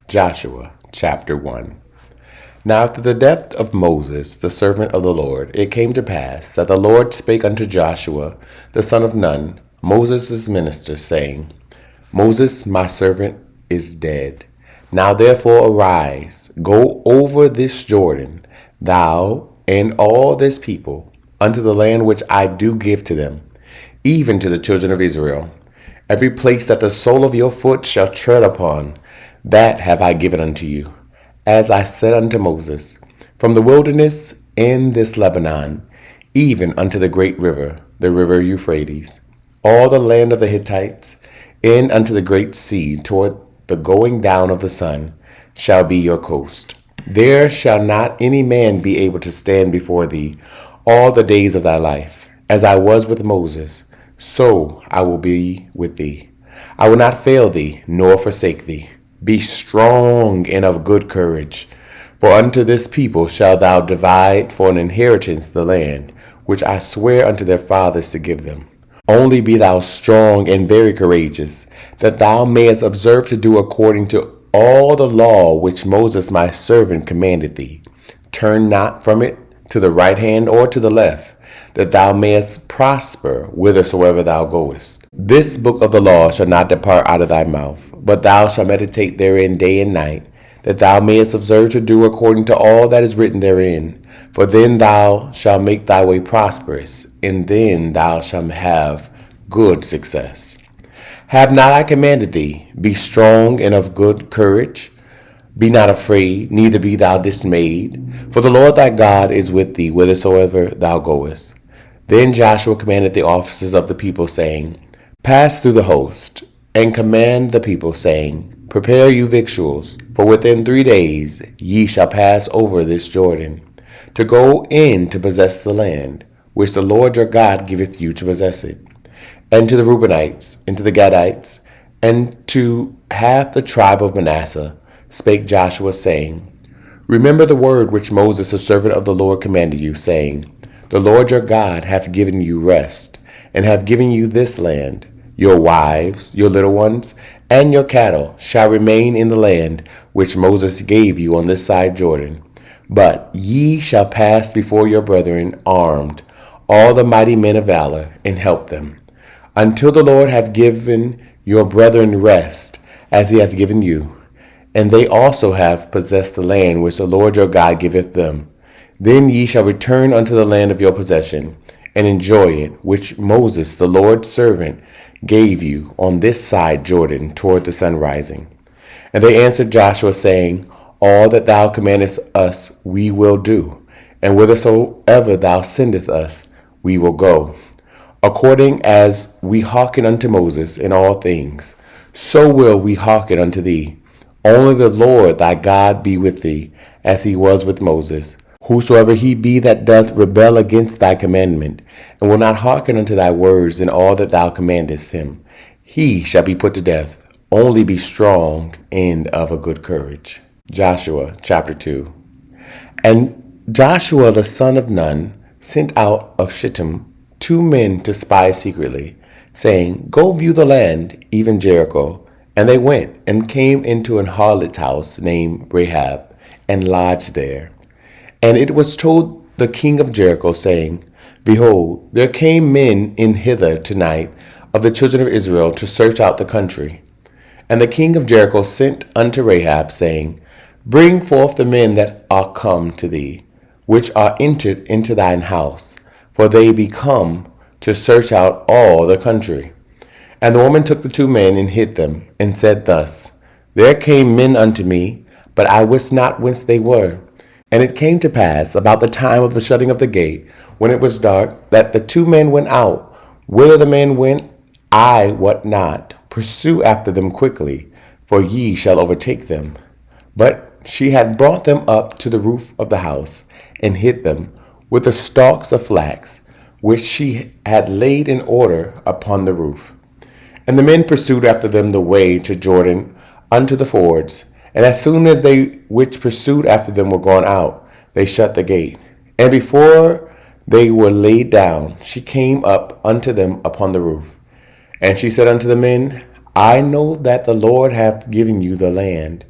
Joshua chapter 1. Now after the death of Moses, the servant of the Lord, it came to pass that the Lord spake unto Joshua, the son of Nun, Moses' minister, saying, Moses, my servant, is dead. Now therefore arise, go over this Jordan, thou and all this people, unto the land which I do give to them, even to the children of Israel. Every place that the sole of your foot shall tread upon, that have I given unto you, as I said unto Moses, from the wilderness in this Lebanon, even unto the great river, the river Euphrates, all the land of the Hittites, and unto the great sea, toward the going down of the sun, shall be your coast. There shall not any man be able to stand before thee all the days of thy life. As I was with Moses, so I will be with thee. I will not fail thee, nor forsake thee. Be strong and of good courage, for unto this people shalt thou divide for an inheritance the land, which I swear unto their fathers to give them. Only be thou strong and very courageous, that thou mayest observe to do according to all the law which Moses my servant commanded thee. Turn not from it to the right hand or to the left, that thou mayest prosper whithersoever thou goest. This book of the law shall not depart out of thy mouth, but thou shalt meditate therein day and night, that thou mayest observe to do according to all that is written therein. For then thou shalt make thy way prosperous, and then thou shalt have good success. Have not I commanded thee? Be strong and of good courage. Be not afraid, neither be thou dismayed, for the Lord thy God is with thee whithersoever thou goest. Then Joshua commanded the officers of the people, saying, Pass through the host, and command the people, saying, Prepare you victuals, for within 3 days ye shall pass over this Jordan, to go in to possess the land, which the Lord your God giveth you to possess it. And to the Reubenites, and to the Gadites, and to half the tribe of Manasseh, spake Joshua, saying, Remember the word which Moses the servant of the Lord commanded you, saying, The Lord your God hath given you rest, and hath given you this land. Your wives, your little ones, and your cattle shall remain in the land which Moses gave you on this side Jordan. But ye shall pass before your brethren armed, all the mighty men of valor, and help them, until the Lord have given your brethren rest, as he hath given you. And they also have possessed the land which the Lord your God giveth them. Then ye shall return unto the land of your possession, and enjoy it, which Moses the Lord's servant gave you on this side Jordan toward the sun rising. And they answered Joshua, saying, All that thou commandest us we will do, and whithersoever thou sendest us we will go. According as we hearken unto Moses in all things, so will we hearken unto thee. Only the Lord thy God be with thee, as he was with Moses. Whosoever he be that doth rebel against thy commandment, and will not hearken unto thy words in all that thou commandest him, he shall be put to death. Only be strong and of a good courage. Joshua chapter 2. And Joshua the son of Nun sent out of Shittim 2 men to spy secretly, saying, Go view the land, even Jericho. And they went and came into an harlot's house named Rahab, and lodged there. And it was told the king of Jericho, saying, Behold, there came men in hither tonight of the children of Israel to search out the country. And the king of Jericho sent unto Rahab, saying, Bring forth the men that are come to thee, which are entered into thine house, for they be come to search out all the country. And the woman took the 2 men and hid them, and said thus, There came men unto me, but I wist not whence they were. And it came to pass, about the time of the shutting of the gate, when it was dark, that the 2 men went out. Whither the men went, I wot not. Pursue after them quickly, for ye shall overtake them. But she had brought them up to the roof of the house, and hid them with the stalks of flax, which she had laid in order upon the roof. And the men pursued after them the way to Jordan unto the fords. And as soon as they which pursued after them were gone out, they shut the gate. And before they were laid down, she came up unto them upon the roof. And she said unto the men, I know that the Lord hath given you the land,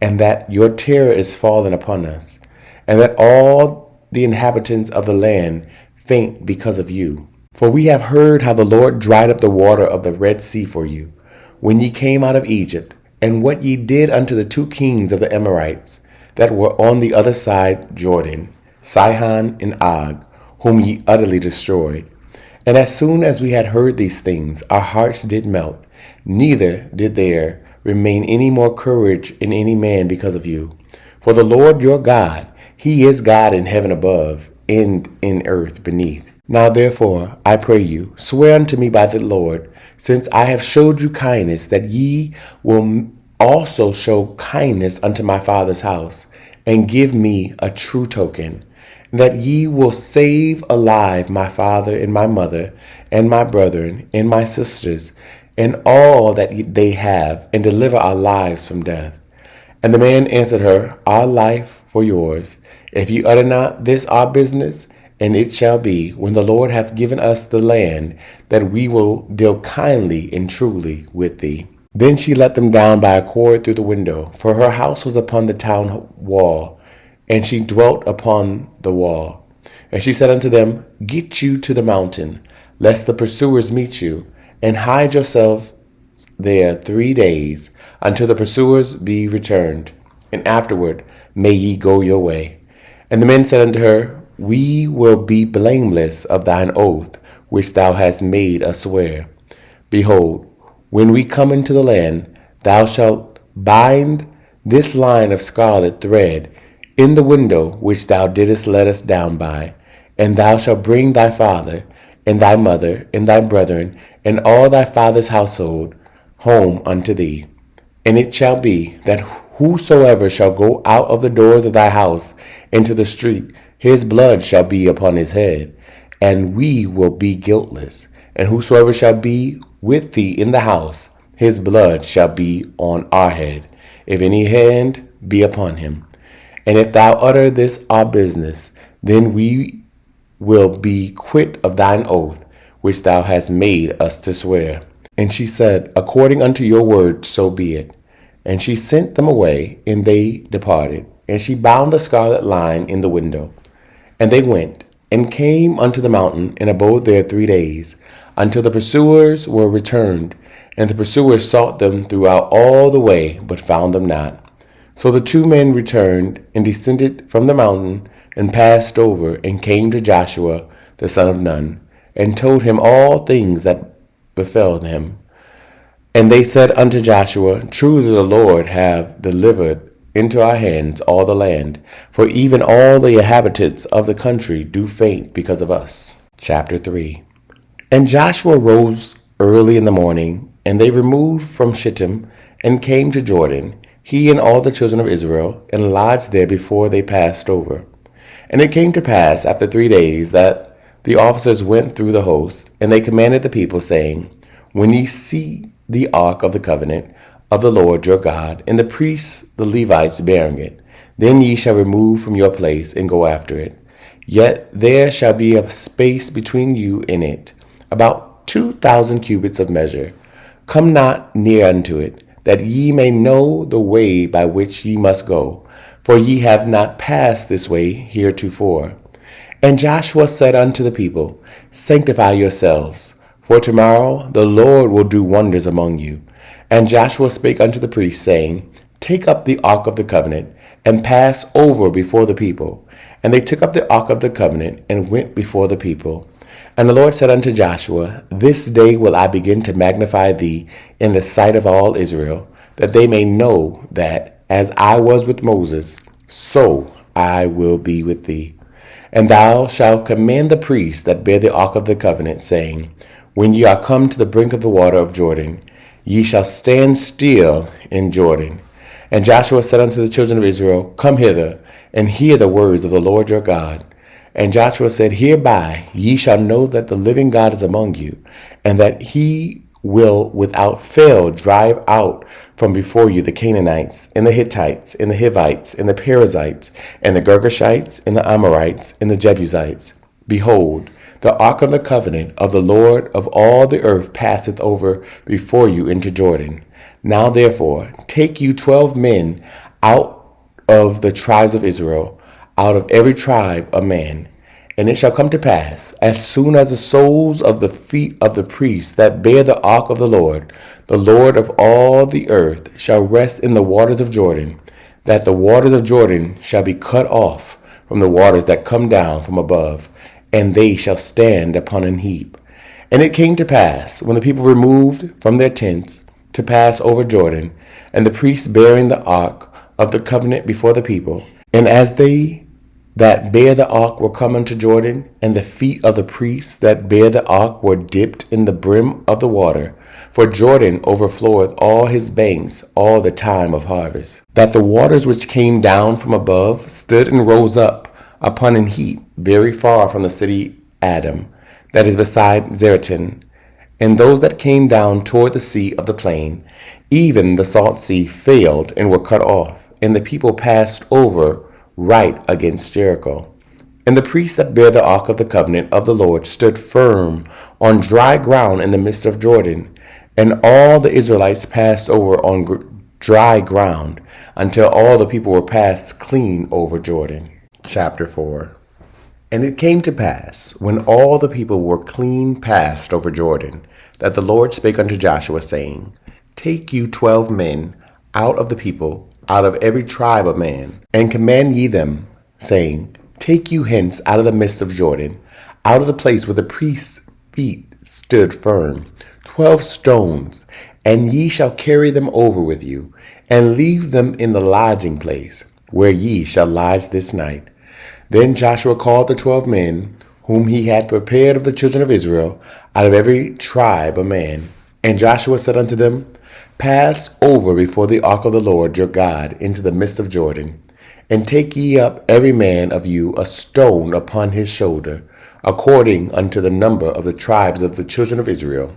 and that your terror is fallen upon us, and that all the inhabitants of the land faint because of you. For we have heard how the Lord dried up the water of the Red Sea for you, when ye came out of Egypt, and what ye did unto the two kings of the Amorites that were on the other side Jordan, Sihon and Og, whom ye utterly destroyed. And as soon as we had heard these things, our hearts did melt, neither did there remain any more courage in any man because of you. For the Lord your God, he is God in heaven above, and in earth beneath. Now therefore, I pray you, swear unto me by the Lord, since I have showed you kindness, that ye will also show kindness unto my father's house, and give me a true token, that ye will save alive my father and my mother, and my brethren, and my sisters, and all that they have, and deliver our lives from death. And the man answered her, Our life for yours, if ye utter not this our business. And it shall be, when the Lord hath given us the land, that we will deal kindly and truly with thee. Then she let them down by a cord through the window, for her house was upon the town wall, and she dwelt upon the wall. And she said unto them, Get you to the mountain, lest the pursuers meet you, and hide yourselves there 3 days, until the pursuers be returned, and afterward may ye go your way. And the men said unto her, We will be blameless of thine oath, which thou hast made us swear. Behold, when we come into the land, thou shalt bind this line of scarlet thread in the window which thou didst let us down by, and thou shalt bring thy father, and thy mother, and thy brethren, and all thy father's household home unto thee. And it shall be that whosoever shall go out of the doors of thy house into the street, his blood shall be upon his head, and we will be guiltless. And whosoever shall be with thee in the house, his blood shall be on our head, if any hand be upon him. And if thou utter this our business, then we will be quit of thine oath, which thou hast made us to swear. And she said, According unto your word, so be it. And she sent them away, and they departed. And she bound a scarlet line in the window. And they went, and came unto the mountain, and abode there 3 days, until the pursuers were returned. And the pursuers sought them throughout all the way, but found them not. So the two men returned, and descended from the mountain, and passed over, and came to Joshua the son of Nun, and told him all things that befell him. And they said unto Joshua, Truly the Lord hath delivered into our hands all the land, for even all the inhabitants of the country do faint because of us. Chapter 3. And Joshua rose early in the morning, and they removed from Shittim, and came to Jordan, he and all the children of Israel, and lodged there before they passed over. And it came to pass after 3 days that the officers went through the host, and they commanded the people, saying, When ye see the ark of the covenant of the Lord your God, and the priests, the Levites, bearing it, then ye shall remove from your place and go after it. Yet there shall be a space between you and it, about 2,000 cubits of measure. Come not near unto it, that ye may know the way by which ye must go, for ye have not passed this way heretofore. And Joshua said unto the people, Sanctify yourselves, for tomorrow the Lord will do wonders among you. And Joshua spake unto the priests, saying, Take up the ark of the covenant, and pass over before the people. And they took up the ark of the covenant, and went before the people. And the Lord said unto Joshua, This day will I begin to magnify thee in the sight of all Israel, that they may know that, as I was with Moses, so I will be with thee. And thou shalt command the priests that bear the ark of the covenant, saying, When ye are come to the brink of the water of Jordan, ye shall stand still in Jordan. And Joshua said unto the children of Israel, Come hither, and hear the words of the Lord your God. And Joshua said, Hereby ye shall know that the living God is among you, and that he will without fail drive out from before you the Canaanites, and the Hittites, and the Hivites, and the Perizzites, and the Girgashites, and the Amorites, and the Jebusites. Behold, the ark of the covenant of the Lord of all the earth passeth over before you into Jordan. Now therefore take you 12 men out of the tribes of Israel, out of every tribe a man. And it shall come to pass, as soon as the soles of the feet of the priests that bear the ark of the Lord of all the earth, shall rest in the waters of Jordan, that the waters of Jordan shall be cut off from the waters that come down from above, and they shall stand upon an heap. And it came to pass, when the people removed from their tents to pass over Jordan, and the priests bearing the ark of the covenant before the people, and as they that bear the ark were come unto Jordan, and the feet of the priests that bear the ark were dipped in the brim of the water, for Jordan overfloweth all his banks all the time of harvest, that the waters which came down from above stood and rose up upon an heap very far from the city Adam, that is beside Zeratan. And those that came down toward the sea of the plain, even the salt sea, failed and were cut off, and the people passed over right against Jericho. And the priests that bear the ark of the covenant of the Lord stood firm on dry ground in the midst of Jordan, and all the Israelites passed over on dry ground until all the people were passed clean over Jordan. Chapter 4. And it came to pass, when all the people were clean passed over Jordan, that the Lord spake unto Joshua, saying, Take you 12 men out of the people, out of every tribe of man, and command ye them, saying, Take you hence out of the midst of Jordan, out of the place where the priests' feet stood firm, 12 stones, and ye shall carry them over with you, and leave them in the lodging place, where ye shall lodge this night. Then Joshua called the 12 men, whom he had prepared of the children of Israel, out of every tribe a man. And Joshua said unto them, Pass over before the ark of the Lord your God into the midst of Jordan, and take ye up every man of you a stone upon his shoulder, according unto the number of the tribes of the children of Israel,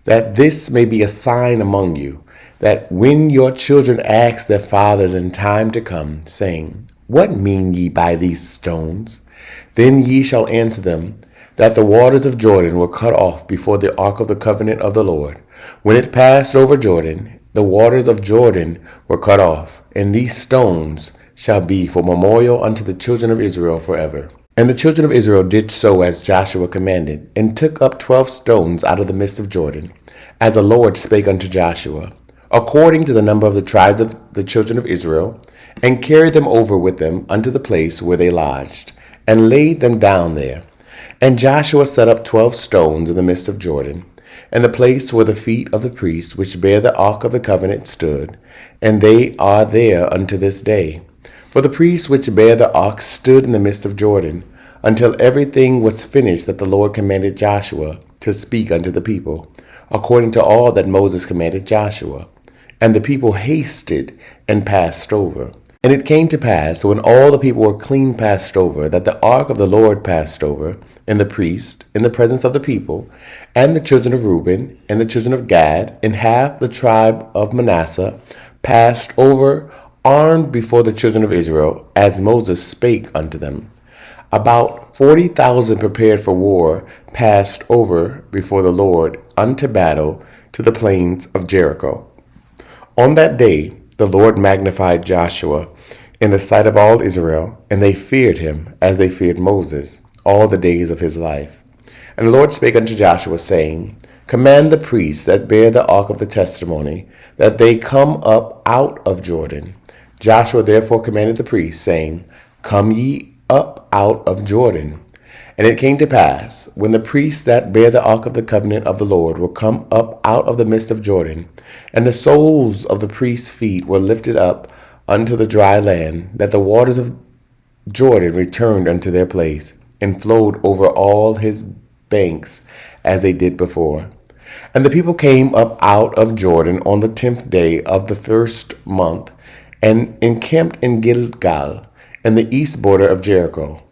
that this may be a sign among you, that when your children ask their fathers in time to come, saying, What mean ye by these stones? Then ye shall answer them, that the waters of Jordan were cut off before the ark of the covenant of the Lord. When it passed over Jordan, the waters of Jordan were cut off, and these stones shall be for memorial unto the children of Israel forever. And the children of Israel did so as Joshua commanded, and took up 12 stones out of the midst of Jordan, as the Lord spake unto Joshua, according to the number of the tribes of the children of Israel, and carried them over with them unto the place where they lodged, and laid them down there. And Joshua set up 12 stones in the midst of Jordan, and the place where the feet of the priests which bear the ark of the covenant stood, and they are there unto this day. For the priests which bear the ark stood in the midst of Jordan, until everything was finished that the Lord commanded Joshua to speak unto the people, according to all that Moses commanded Joshua. And the people hasted and passed over. And it came to pass, when all the people were clean passed over, that the ark of the Lord passed over, and the priest, in the presence of the people, and the children of Reuben, and the children of Gad, and half the tribe of Manasseh, passed over, armed before the children of Israel, as Moses spake unto them. About 40,000 prepared for war passed over before the Lord unto battle to the plains of Jericho. On that day the Lord magnified Joshua in the sight of all Israel, and they feared him as they feared Moses all the days of his life. And the Lord spake unto Joshua, saying, Command the priests that bear the ark of the testimony, that they come up out of Jordan. Joshua therefore commanded the priests, saying, Come ye up out of Jordan. And it came to pass, when the priests that bear the ark of the covenant of the Lord were come up out of the midst of Jordan, and the soles of the priests' feet were lifted up unto the dry land, that the waters of Jordan returned unto their place, and flowed over all his banks as they did before. And the people came up out of Jordan on the 10th day of the first month, and encamped in Gilgal, in the east border of Jericho.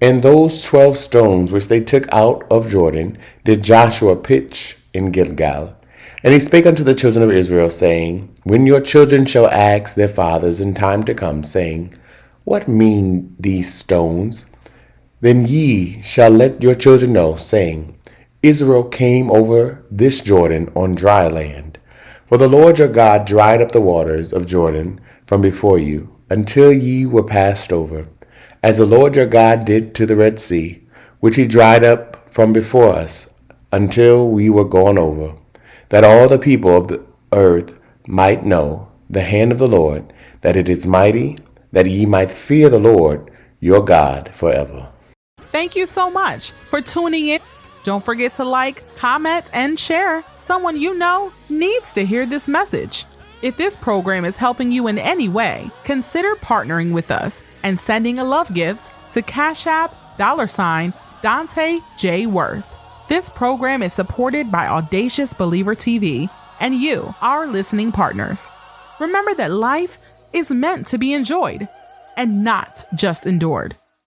And those 12 stones which they took out of Jordan did Joshua pitch in Gilgal. And he spake unto the children of Israel, saying, When your children shall ask their fathers in time to come, saying, What mean these stones? Then ye shall let your children know, saying, Israel came over this Jordan on dry land. For the Lord your God dried up the waters of Jordan from before you, until ye were passed over, as the Lord your God did to the Red Sea, which he dried up from before us, until we were gone over, that all the people of the earth might know the hand of the Lord, that it is mighty, that ye might fear the Lord your God forever. Thank you so much for tuning in. Don't forget to like, comment, and share. Someone you know needs to hear this message. If this program is helping you in any way, consider partnering with us and sending a love gift to Cash App $Dante J. Worth. This program is supported by Audacious Believer TV and you, our listening partners. Remember that life is meant to be enjoyed and not just endured.